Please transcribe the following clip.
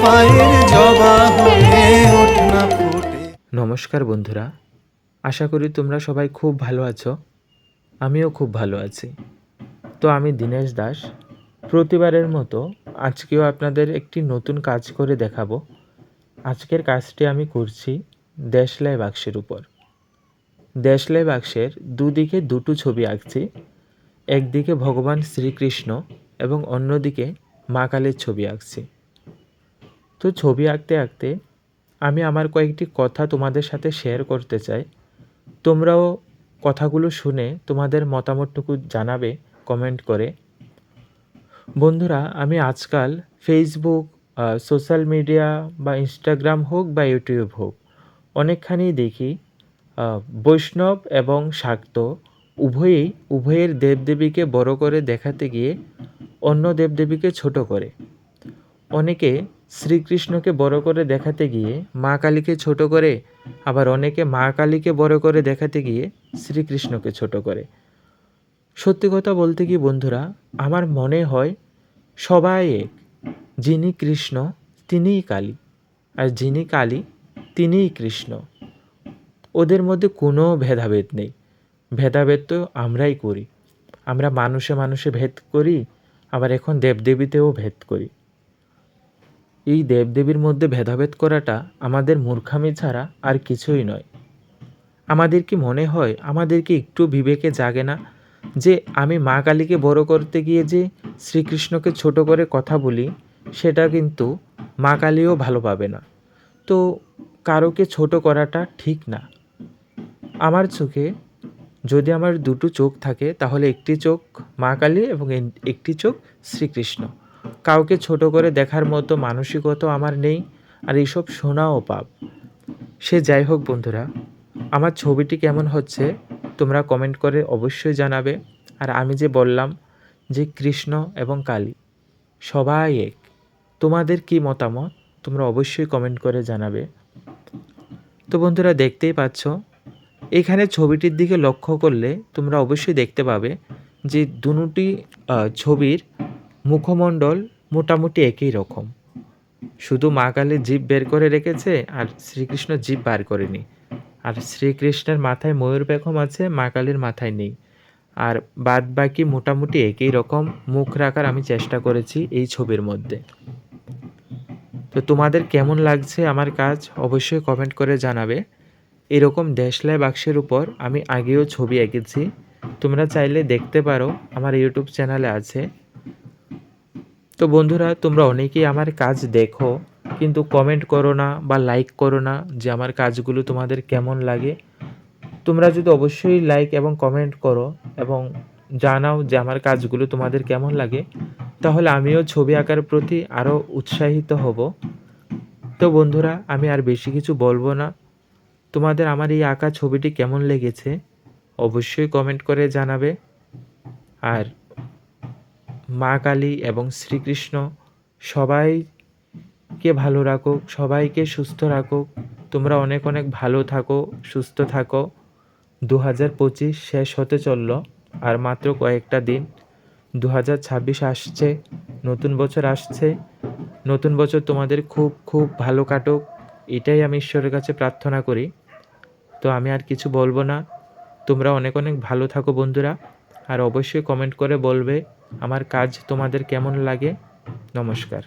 পায়ের জবা হয়ে ওঠ না ফোটে। নমস্কার বন্ধুরা, আশা করি তোমরা সবাই খুব ভালো আছো। আমিও খুব ভালো আছি। তো আমি দীনেশ দাস, প্রতিবারের মতো আজকেও আপনাদের একটি নতুন কাজ করে দেখাবো। আজকের কাজটি আমি করছি দেশলাই বাক্সের উপর। দেশলাই বাক্সের দুদিকে দুটো ছবি আঁকছি। একদিকে ভগবান শ্রীকৃষ্ণ এবং অন্যদিকে মা কালীর ছবি আঁকছি। তো ছবি আঁকতে আঁকতে আমি আমার কয়েকটি কথা তোমাদের সাথে শেয়ার করতে চাই। তোমরাও কথাগুলো শুনে তোমাদের মতামতটুকু জানাবে কমেন্ট করে। বন্ধুরা, আমি আজকাল ফেসবুক, সোশ্যাল মিডিয়া বা ইনস্টাগ্রাম হোক বা ইউটিউব হোক, অনেকখানি দেখি বৈষ্ণব এবং শাক্ত উভয়ের দেবদেবীকে বড় করে দেখাতে গিয়ে অন্য দেবদেবীকে ছোট করে। অনেকে শ্রীকৃষ্ণকে বড় করে দেখাতে গিয়ে মা কালীকে ছোট করে, আবার অনেকে মা কালীকে বড় করে দেখাতে গিয়ে শ্রীকৃষ্ণকে ছোট করে। সত্যি কথা বলতে কি বন্ধুরা, আমার মনে হয় সবাই এক। যিনি কৃষ্ণ তিনিই কালী, আর যিনি কালী তিনিই কৃষ্ণ। ওদের মধ্যে কোনো ভেদাভেদ নেই। ভেদাভেদ তো আমরাই করি। আমরা মানুষে মানুষে ভেদ করি, আবার এখন দেবদেবীতেও ভেদ করি। এই দেবদেবীর মধ্যে ভেদাভেদ করাটা আমাদের মূর্খামি ছাড়া আর কিছুই নয়। আমাদের কি মনে হয়, আমাদের কি একটু বিবেকে জাগে না যে আমি মা কালীকে বড় করতে গিয়ে যে শ্রীকৃষ্ণকে ছোট করে কথা বলি, সেটা কিন্তু মা কালীও ভালো পাবে না। তো কারোকে ছোট করাটা ঠিক না। আমার চোখে যদি আমার দুটো চোখ থাকে, তাহলে একটি চোখ মা কালী এবং একটি চোখ শ্রীকৃষ্ণ। কাউকে ছোট করে দেখার মতো মানসিকতা আমার নেই, আর এইসব শোনাও পাপ। সে যাই হোক বন্ধুরা, আমার ছবিটি কেমন হচ্ছে তোমরা কমেন্ট করে অবশ্যই জানাবে। আর আমি যে বললাম যে কৃষ্ণ এবং কালী সবাই এক, তোমাদের কি মতামত তোমরা অবশ্যই কমেন্ট করে জানাবে। তো বন্ধুরা, দেখতেই পাচ্ছ, এখানে ছবিটির দিকে লক্ষ্য করলে তোমরা অবশ্যই দেখতে পাবে যে দুটি ছবির মুখমণ্ডল মোটামুটি একই রকম। শুধু মা কালী জিভ বের করে রেখেছে আর শ্রীকৃষ্ণ জিভ বার করেনি। আর শ্রীকৃষ্ণের মাথায় ময়ূর পেখম আছে, মা কালীর মাথায় নেই। আর বাদ বাকি মোটামুটি একই রকম মুখ রাখার আমি চেষ্টা করেছি এই ছবির মধ্যে। তো তোমাদের কেমন লাগছে আমার কাজ অবশ্যই কমেন্ট করে জানাবে। এরকম দেশলাই বাক্সের উপর আমি আগেও ছবি এঁকেছি, তোমরা চাইলে দেখতে পারো, আমার ইউটিউব চ্যানেলে আছে। তো বন্ধুরা, তোমরা অনেকেই আমার কাজ দেখো কিন্তু কমেন্ট করো না বা লাইক করো না যে আমার কাজগুলো তোমাদের কেমন লাগে। তোমরা যদি অবশ্যই লাইক এবং কমেন্ট করো এবং জানাও যে আমার কাজগুলো তোমাদের কেমন লাগে, তাহলে আমিও ছবি আঁকার প্রতি আরও উৎসাহিত হব। তো বন্ধুরা, আমি আর বেশি কিছু বলবো না। তোমাদের আমার এই আঁকা ছবিটি কেমন লেগেছে অবশ্যই কমেন্ট করে জানাবে। আর মা কালী এবং শ্রীকৃষ্ণ সবাইকে ভালো রাখুক, সবাইকে সুস্থ রাখুক। তোমরা অনেক অনেক ভালো থাকো, সুস্থ থাকো। 2025 শেষ হতে চলল, আর মাত্র কয়েকটা দিন। 2026 আসছে, নতুন বছর আসছে। নতুন বছর তোমাদের খুব খুব ভালো কাটুক, এটাই আমি ঈশ্বরের কাছে প্রার্থনা করি। তো আমি আর কিছু বলবো না। তোমরা অনেক অনেক ভালো থাকো বন্ধুরা, আর অবশ্যই কমেন্ট করে বলবে আমার কাজ তোমাদের কেমন লাগে। নমস্কার।